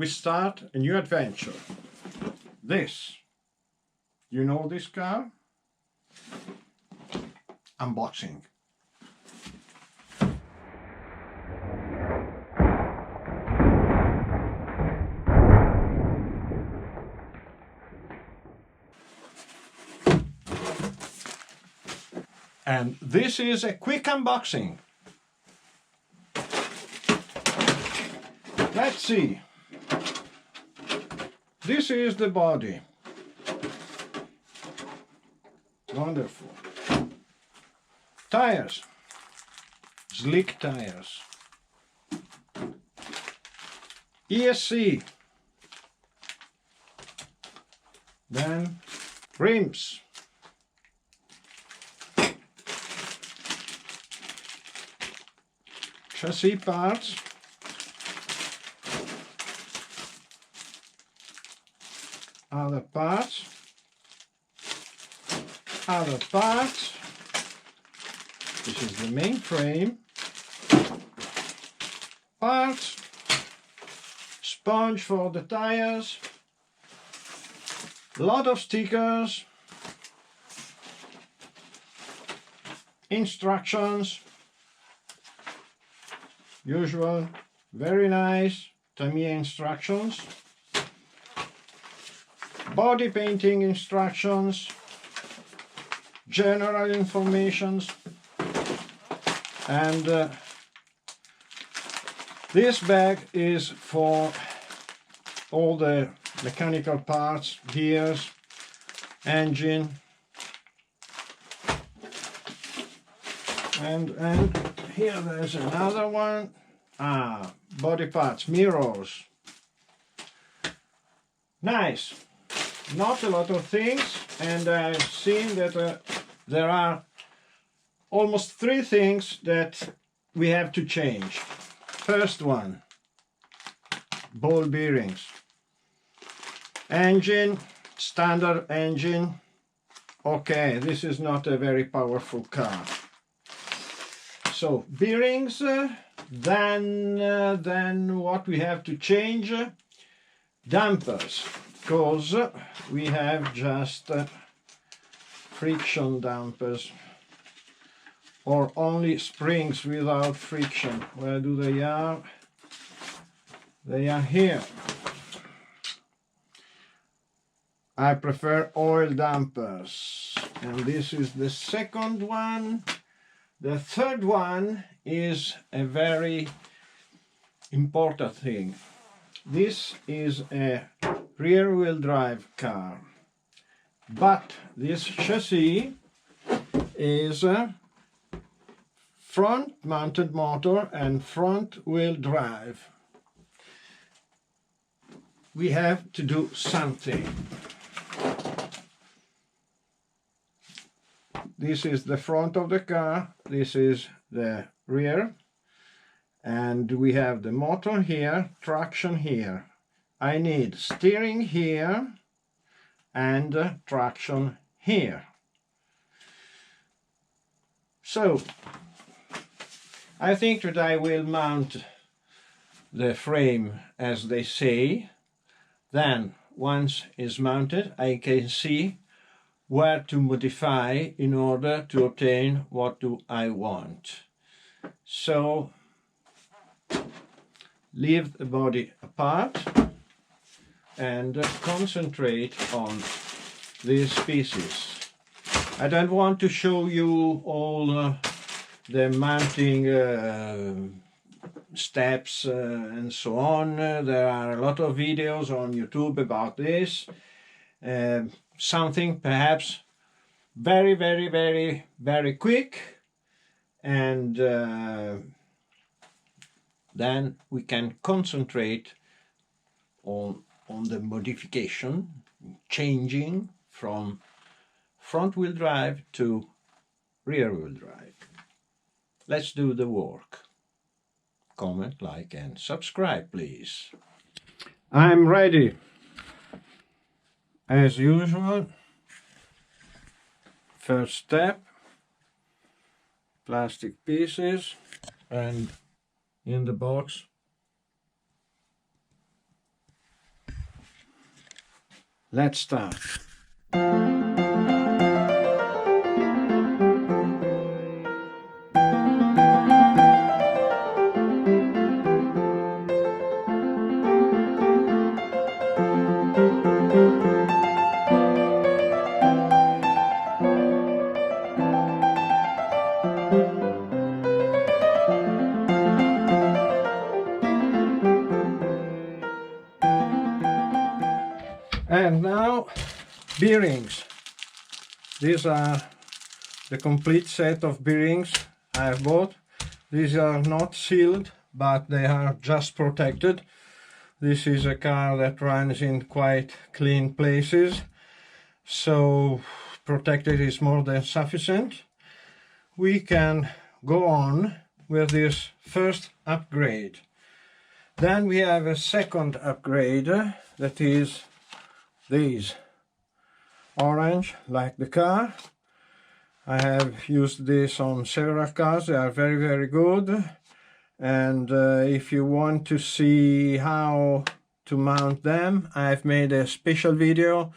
we start a new adventure. This, you know this car? Unboxing. And this is a quick unboxing. Let's see. This is the body. Wonderful. Tires. Slick tires. ESC. Then rims. Chassis parts. Other parts. Other parts. This is the main frame. Parts. Sponge for the tires. Lot of stickers. Instructions. Usual, very nice Tamiya instructions. Body painting instructions. General informations. And this bag is for all the mechanical parts, gears, engine, and here there's another one. Body parts, mirrors. Nice. Not a lot of things, and I've seen that there are almost 3 things that we have to change. First one, ball bearings. Engine, standard engine. Okay, this is not a very powerful car. So bearings, then what we have to change, dampers, because we have just friction dampers, or only springs without friction. Where do they are? They are here. I prefer oil dampers, and this is the second one. The third one is a very important thing. This is a rear-wheel drive car, but this chassis is a front-mounted motor and front-wheel drive. We have to do something. This is the front of the car, this is the rear, and we have the motor here, traction here. I need steering here and traction here. So, I think that I will mount the frame as they say. Then, once it's mounted, I can see where to modify in order to obtain what do I want. So leave the body apart and concentrate on these pieces. I don't want to show you all the mounting steps and so on. There are a lot of videos on YouTube about this. Something perhaps very, very, very, very quick, and then we can concentrate on the modification, changing from front-wheel drive to rear-wheel drive. Let's do the work. Comment, like, and subscribe, please. I'm ready. As usual, first step, plastic pieces, and in the box let's start. And now, bearings. These are the complete set of bearings I have bought. These are not sealed, but they are just protected. This is a car that runs in quite clean places, so protected is more than sufficient. We can go on with this first upgrade. Then we have a second upgrade, that is these. Orange, like the car. I have used this on several cars. They are very, very good. And if you want to see how to mount them, I've made a special video,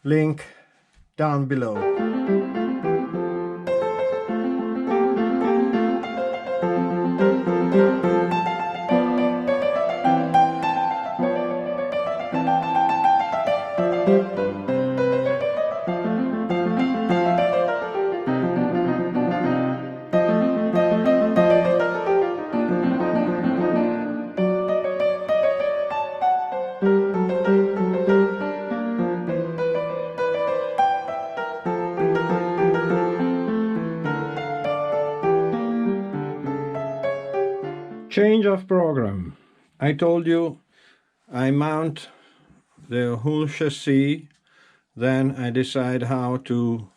link down below. Change of program. I told you I mount the whole chassis, then I decide how to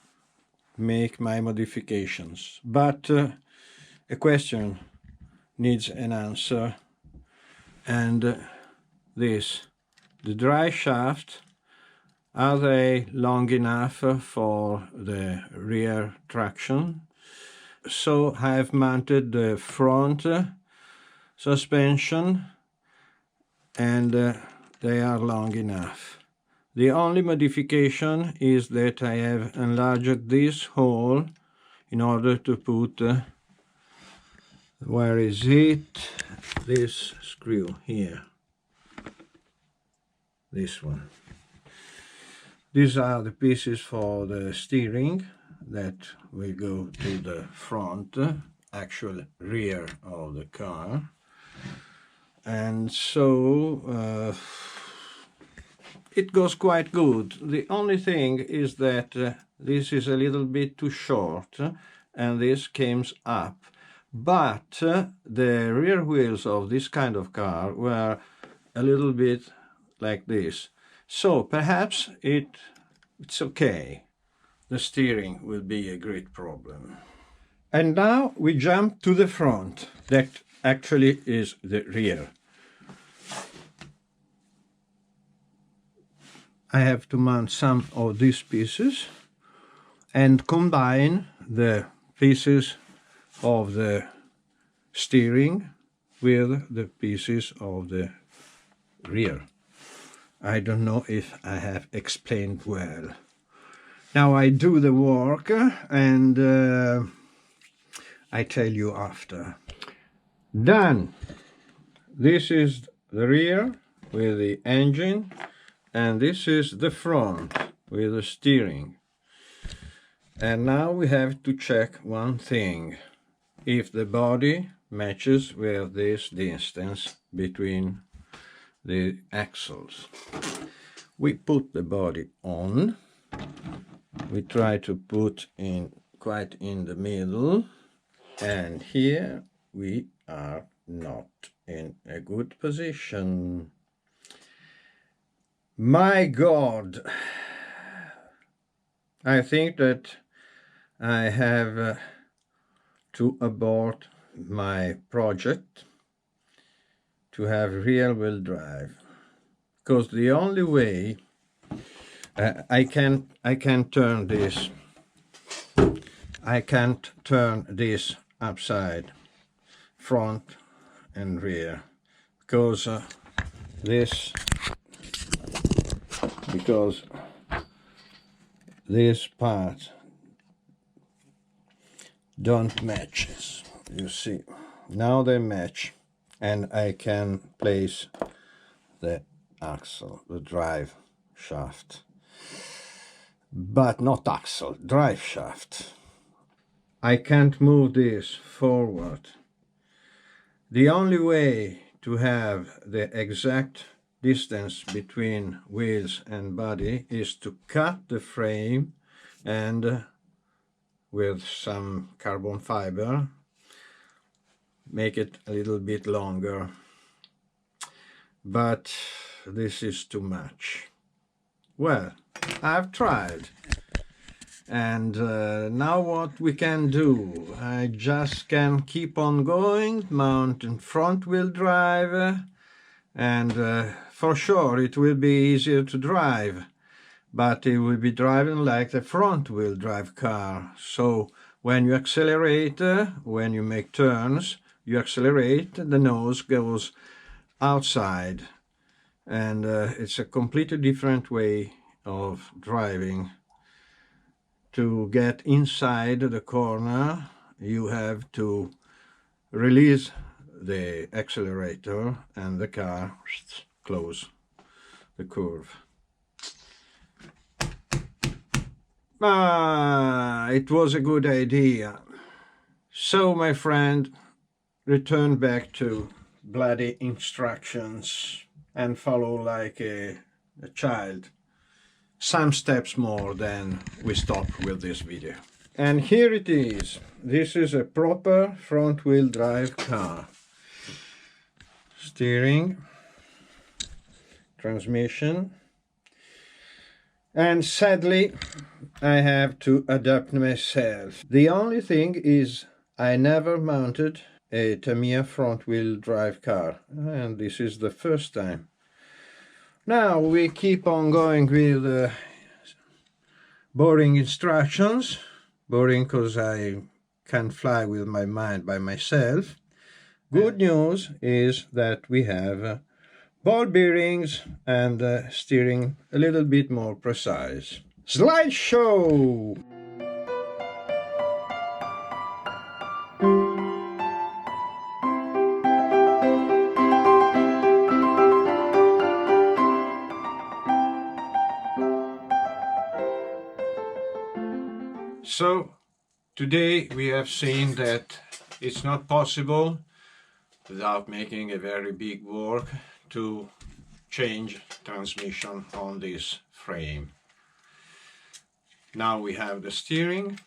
make my modifications. But a question needs an answer, and this. The drive shaft, are they long enough for the rear traction? So I have mounted the front suspension, and they are long enough. The only modification is that I have enlarged this hole in order to put, where is it? This screw here. This one. These are the pieces for the steering that will go to the front, actual rear of the car. And so it goes quite good. The only thing is that this is a little bit too short and this comes up. But the rear wheels of this kind of car were a little bit like this. So perhaps it's okay. The steering will be a great problem. And now we jump to the front. That actually is the rear. I have to mount some of these pieces and combine the pieces of the steering with the pieces of the rear. I don't know if I have explained well. Now I do the work and I tell you after. Done. This is the rear with the engine, and this is the front with the steering. And now we have to check one thing, if the body matches with this distance between the axles. We put the body on, we try to put in quite in the middle, and here we are not in a good position. My God, I think that I have to abort my project to have rear-wheel drive, because the only way I can turn this. I can't turn this upside, front and rear, because this because this part don't match. You see, now they match, and I can place the axle, the drive shaft, but not axle, drive shaft. I can't move this forward. The only way to have the exact distance between wheels and body is to cut the frame and with some carbon fiber make it a little bit longer, but this is too much. Well, I've tried, and now what we can do, I just can keep on going, mount in front wheel drive, and for sure it will be easier to drive, but it will be driving like the front wheel drive car. So when you accelerate, when you make turns, you accelerate, the nose goes outside, and it's a completely different way of driving. To get inside the corner, you have to release the accelerator and the car close the curve. It was a good idea. So, my friend, return back to bloody instructions and follow like a child. Some steps more, then we stop with this video. And here it is. This is a proper front wheel drive car. Steering, transmission, and sadly I have to adapt myself. The only thing is I never mounted a Tamiya front wheel drive car, and this is the first time. Now we keep on going with boring instructions. Boring because I can fly with my mind by myself. Good news is that we have ball bearings and steering a little bit more precise. Slideshow! So today we have seen that it's not possible, without making a very big work, to change transmission on this frame. Now we have the steering,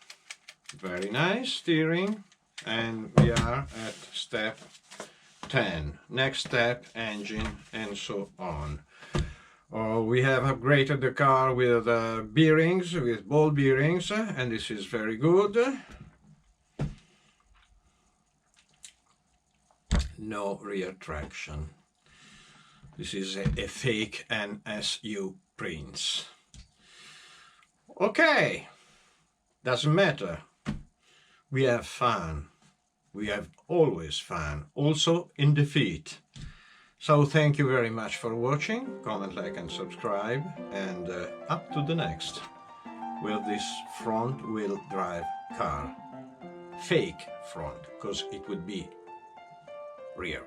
very nice steering, and we are at step 10. Next step, engine, and so on. We have upgraded the car with bearings, with ball bearings, and this is very good. No rear traction. This is a fake NSU Prinz. Okay, doesn't matter. We have fun. We have always fun, also in defeat. So thank you very much for watching. Comment, like and subscribe, and up to the next with this front wheel drive car. Fake front, because it would be rear.